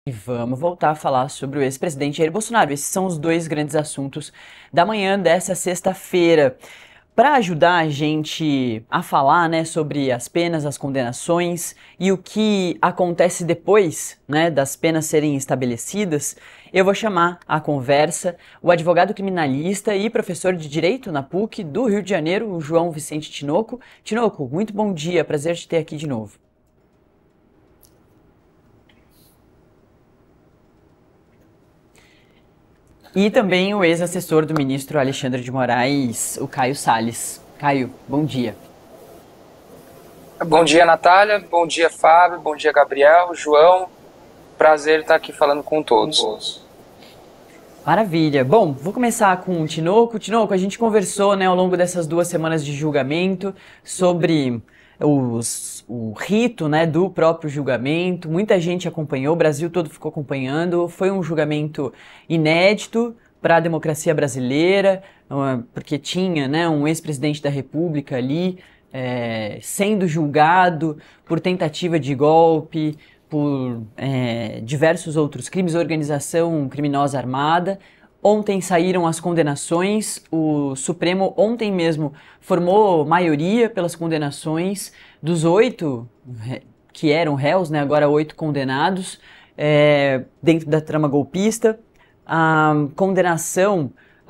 E vamos voltar a falar sobre o ex-presidente Jair Bolsonaro. Esses são os dois grandes assuntos da manhã dessa sexta-feira. Para ajudar a gente a falar, né, sobre as penas, as condenações e o que acontece depois, né, das penas serem estabelecidas, eu vou chamar à conversa o advogado criminalista e professor de Direito na PUC do Rio de Janeiro, o João Vicente Tinoco. Tinoco, muito bom dia, prazer te ter aqui de novo. E também o ex-assessor do ministro Alexandre de Moraes, o Caio Salles. Caio, bom dia. Bom dia, Natália. Bom dia, Fábio. Bom dia, Gabriel, João. Prazer estar aqui falando com todos. Maravilha. Bom, vou começar com o Tinoco. Tinoco, a gente conversou, né, ao longo dessas 2 semanas de julgamento sobre o rito, né, do próprio julgamento. Muita gente acompanhou, o Brasil todo ficou acompanhando. Foi um julgamento inédito para a democracia brasileira, porque tinha, né, um ex-presidente da República ali sendo julgado por tentativa de golpe, por diversos outros crimes, organização criminosa armada. Ontem saíram as condenações, o Supremo ontem mesmo formou maioria pelas condenações dos 8 que eram réus, né, agora 8 condenados dentro da trama golpista. A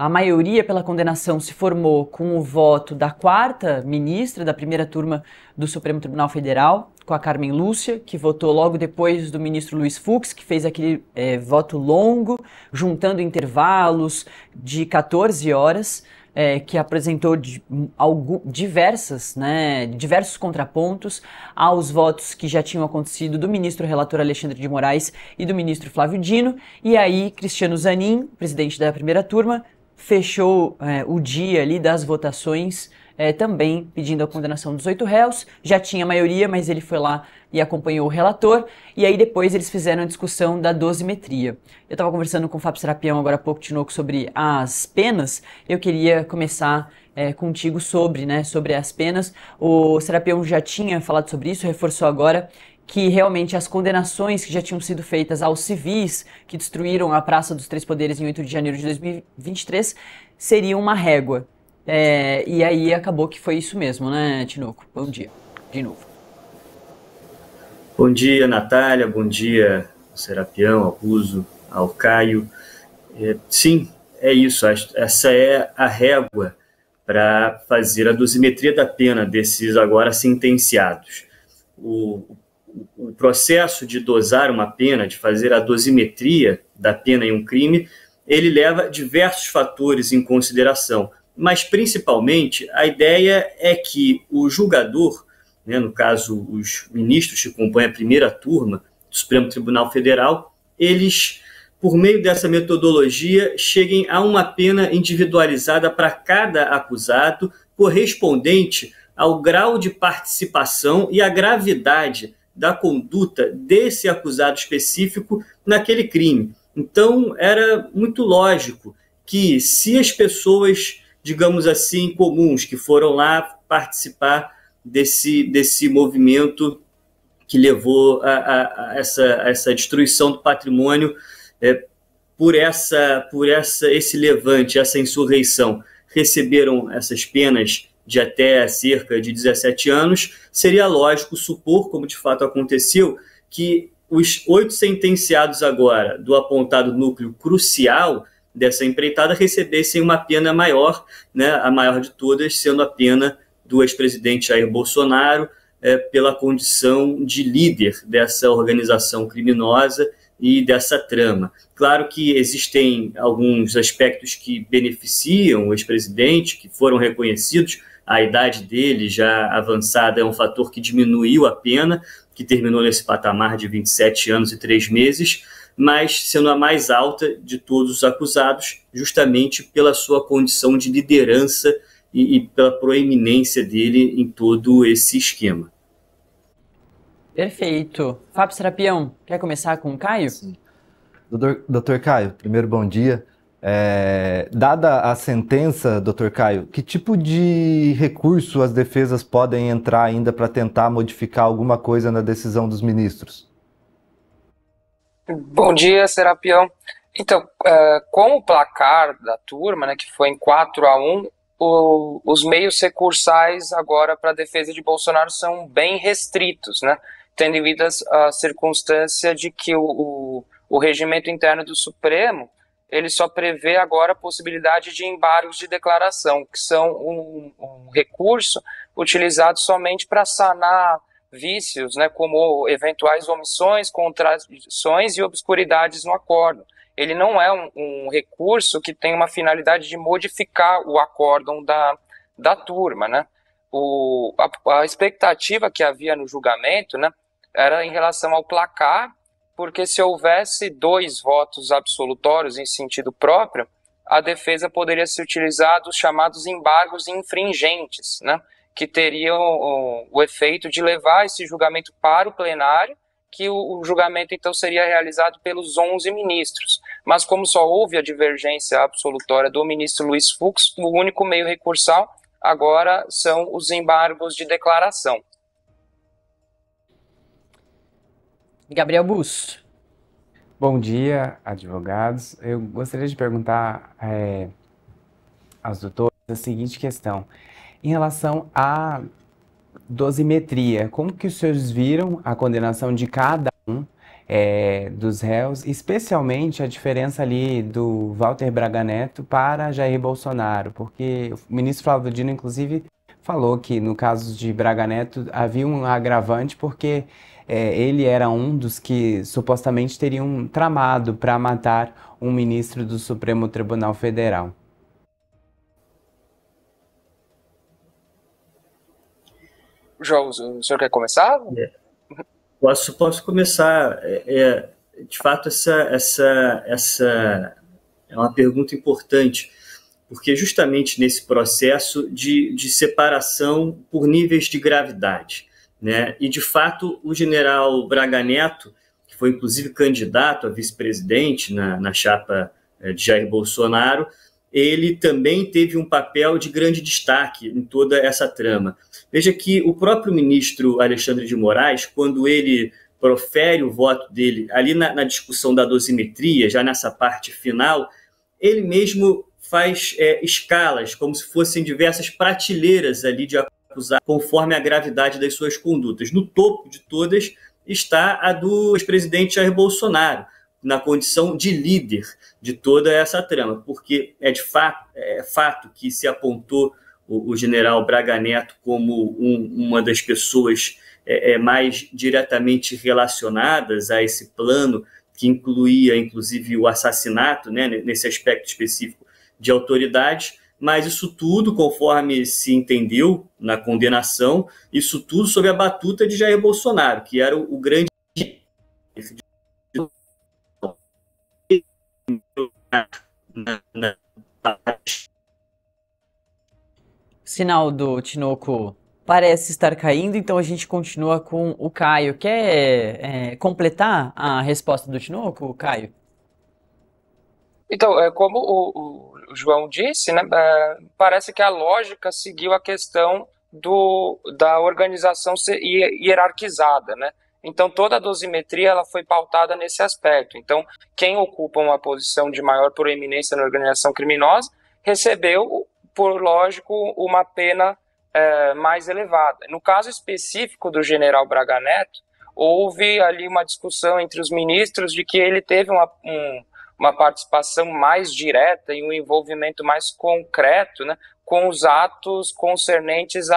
maioria pela condenação se formou com o voto da 4ª ministra da primeira turma do Supremo Tribunal Federal, com a Carmen Lúcia, que votou logo depois do ministro Luiz Fux, que fez aquele voto longo, juntando intervalos de 14 horas, que apresentou diversos contrapontos aos votos que já tinham acontecido do ministro relator Alexandre de Moraes e do ministro Flávio Dino. E aí Cristiano Zanin, presidente da primeira turma, fechou o dia ali das votações, também pedindo a condenação dos 8 réus. Já tinha maioria, mas ele foi lá e acompanhou o relator, e aí depois eles fizeram a discussão da dosimetria. Eu estava conversando com o Fábio Serapião agora há pouco, Tinoco, sobre as penas. Eu queria começar contigo sobre as penas. O Serapião já tinha falado sobre isso, reforçou agora que realmente as condenações que já tinham sido feitas aos civis que destruíram a Praça dos Três Poderes em 8 de janeiro de 2023 seriam uma régua. E aí acabou que foi isso mesmo, né, Tinoco? Bom dia, de novo. Bom dia, Natália, bom dia ao Serapião, ao Buzo, ao Caio. Sim, é isso, essa é a régua para fazer a dosimetria da pena desses agora sentenciados. O processo de dosar uma pena, de fazer a dosimetria da pena em um crime, ele leva diversos fatores em consideração, mas principalmente a ideia é que o julgador, né, no caso os ministros que compõem a primeira turma do Supremo Tribunal Federal, eles, por meio dessa metodologia, cheguem a uma pena individualizada para cada acusado, correspondente ao grau de participação e à gravidade da conduta desse acusado específico naquele crime. Então, era muito lógico que se as pessoas, digamos assim, comuns, que foram lá participar desse movimento que levou a essa destruição do patrimônio, por esse levante, essa insurreição, receberam essas penas de até cerca de 17 anos, seria lógico supor, como de fato aconteceu, que os 8 sentenciados agora do apontado núcleo crucial dessa empreitada recebessem uma pena maior, né, a maior de todas sendo a pena do ex-presidente Jair Bolsonaro, pela condição de líder dessa organização criminosa e dessa trama. Claro que existem alguns aspectos que beneficiam o ex-presidente, que foram reconhecidos. A idade dele já avançada é um fator que diminuiu a pena, que terminou nesse patamar de 27 anos e 3 meses, mas sendo a mais alta de todos os acusados, justamente pela sua condição de liderança e pela proeminência dele em todo esse esquema. Perfeito. Fábio Serapião, quer começar com o Caio? Sim. Doutor Caio, primeiro bom dia. Dada a sentença, doutor Caio, que tipo de recurso as defesas podem entrar ainda para tentar modificar alguma coisa na decisão dos ministros? Bom dia, Serapião. Então, com o placar da turma, né, que foi em 4-1, os meios recursais agora para a defesa de Bolsonaro são bem restritos, né, tendo em vista a circunstância de que o regimento interno do Supremo ele só prevê agora a possibilidade de embargos de declaração, que são um recurso utilizado somente para sanar vícios, né, como eventuais omissões, contradições e obscuridades no acórdão. Ele não é um recurso que tem uma finalidade de modificar o acórdão da turma, né? A expectativa que havia no julgamento, né, era em relação ao placar, porque se houvesse 2 votos absolutórios em sentido próprio, a defesa poderia se utilizar dos chamados embargos infringentes, né, que teriam o efeito de levar esse julgamento para o plenário, que o julgamento então seria realizado pelos 11 ministros. Mas como só houve a divergência absolutória do ministro Luiz Fux, o único meio recursal agora são os embargos de declaração. Gabriel Bus. Bom dia, advogados. Eu gostaria de perguntar aos doutores a seguinte questão. Em relação à dosimetria, como que os senhores viram a condenação de cada um dos réus, especialmente a diferença ali do Walter Braga Neto para Jair Bolsonaro? Porque o ministro Flávio Dino, inclusive, falou que no caso de Braga Neto havia um agravante porque ele era um dos que supostamente teriam tramado para matar um ministro do Supremo Tribunal Federal. João, o senhor quer começar? Posso começar. De fato, essa é uma pergunta importante, porque justamente nesse processo de separação por níveis de gravidade, né? E, de fato, o general Braga Neto, que foi inclusive candidato a vice-presidente na chapa de Jair Bolsonaro, ele também teve um papel de grande destaque em toda essa trama. Veja que o próprio ministro Alexandre de Moraes, quando ele profere o voto dele ali na discussão da dosimetria, já nessa parte final, ele mesmo faz escalas, como se fossem diversas prateleiras ali de acusar, conforme a gravidade das suas condutas. No topo de todas está a do ex-presidente Jair Bolsonaro, na condição de líder de toda essa trama, porque é fato que se apontou o general Braga Neto como uma das pessoas mais diretamente relacionadas a esse plano, que incluía, inclusive, o assassinato, né, nesse aspecto específico de autoridades, mas isso tudo, conforme se entendeu na condenação, isso tudo sob a batuta de Jair Bolsonaro, que era o grande... Sinal do Tinoco parece estar caindo, então a gente continua com o Caio. Quer completar a resposta do Tinoco, Caio? Então, como o João disse, né, parece que a lógica seguiu a questão da organização ser hierarquizada, né? Então, toda a dosimetria ela foi pautada nesse aspecto. Então, quem ocupa uma posição de maior proeminência na organização criminosa recebeu, por lógico, uma pena mais elevada. No caso específico do general Braga Neto, houve ali uma discussão entre os ministros de que ele teve uma participação mais direta e um envolvimento mais concreto, né, com os atos concernentes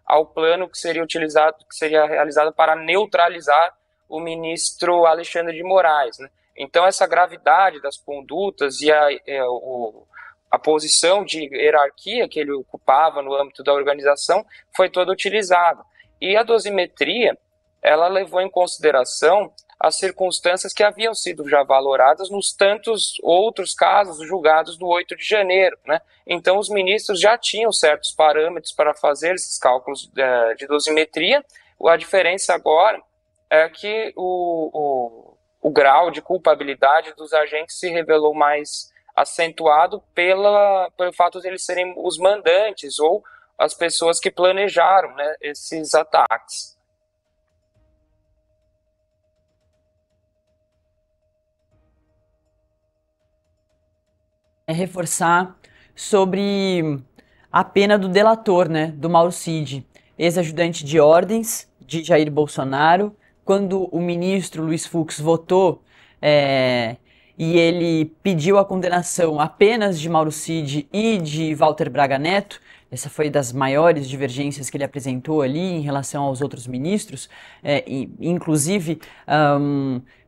ao plano que seria utilizado, que seria realizado para neutralizar o ministro Alexandre de Moraes, né? Então, essa gravidade das condutas e a posição de hierarquia que ele ocupava no âmbito da organização foi toda utilizada. E a dosimetria, ela levou em consideração as circunstâncias que haviam sido já valoradas nos tantos outros casos julgados do 8 de janeiro, né? Então, os ministros já tinham certos parâmetros para fazer esses cálculos de dosimetria. A diferença agora é que o grau de culpabilidade dos agentes se revelou mais acentuado pelo fato de eles serem os mandantes ou as pessoas que planejaram, né, esses ataques. reforçar sobre a pena do delator, né, do Mauro Cid, ex-ajudante de ordens de Jair Bolsonaro, quando o ministro Luiz Fux votou e ele pediu a condenação apenas de Mauro Cid e de Walter Braga Neto. Essa foi das maiores divergências que ele apresentou ali em relação aos outros ministros, inclusive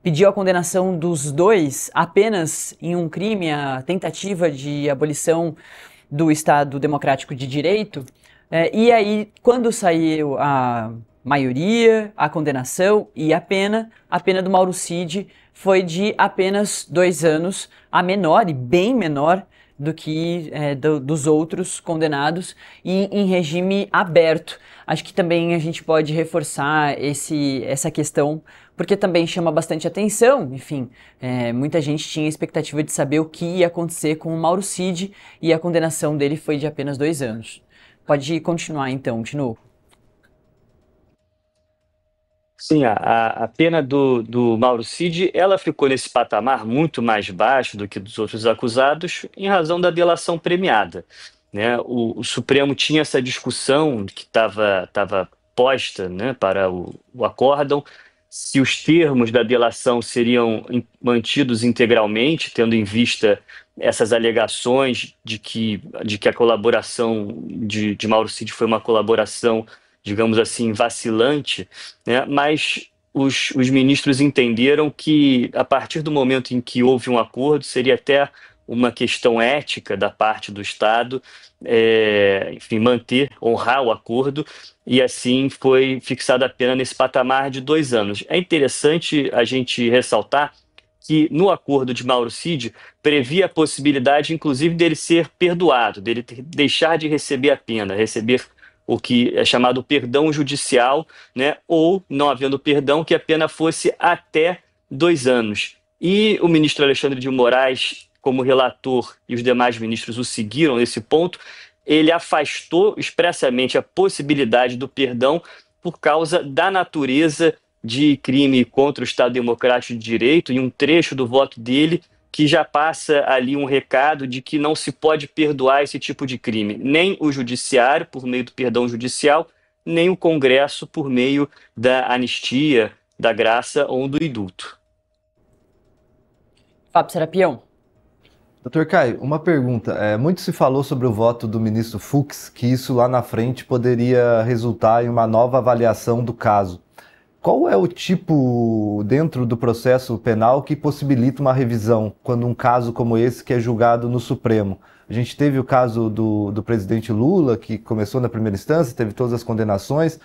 pediu a condenação dos dois apenas em um crime, a tentativa de abolição do Estado Democrático de Direito. E aí, quando saiu a maioria, a condenação e a pena do Mauro Cid foi de apenas 2 anos, a menor e bem menor do que dos outros condenados, e em regime aberto. Acho que também a gente pode reforçar essa questão, porque também chama bastante atenção. Enfim, muita gente tinha expectativa de saber o que ia acontecer com o Mauro Cid, e a condenação dele foi de apenas 2 anos. Pode continuar então, Tinoco. Sim, a pena do Mauro Cid, ela ficou nesse patamar muito mais baixo do que dos outros acusados em razão da delação premiada, né? O Supremo tinha essa discussão que estava posta, né, para o acórdão, se os termos da delação seriam mantidos integralmente, tendo em vista essas alegações de que a colaboração de Mauro Cid foi uma colaboração, digamos assim, vacilante, né? Mas os ministros entenderam que, a partir do momento em que houve um acordo, seria até uma questão ética da parte do Estado, enfim, honrar o acordo, e assim foi fixada a pena nesse patamar de 2 anos. É interessante a gente ressaltar que no acordo de Mauro Cid previa a possibilidade, inclusive, dele ser perdoado, dele deixar de receber a pena, receber o que é chamado perdão judicial, né? Ou, não havendo perdão, que a pena fosse até 2 anos. E o ministro Alexandre de Moraes, como relator, e os demais ministros o seguiram nesse ponto, ele afastou expressamente a possibilidade do perdão por causa da natureza de crime contra o Estado Democrático de Direito, e um trecho do voto dele que já passa ali um recado de que não se pode perdoar esse tipo de crime, nem o judiciário por meio do perdão judicial, nem o Congresso por meio da anistia, da graça ou do indulto. Fábio Serapião. Doutor Caio, uma pergunta. Muito se falou sobre o voto do ministro Fux, que isso lá na frente poderia resultar em uma nova avaliação do caso. Qual é o tipo, dentro do processo penal, que possibilita uma revisão quando um caso como esse que é julgado no Supremo? A gente teve o caso do presidente Lula, que começou na primeira instância, teve todas as condenações,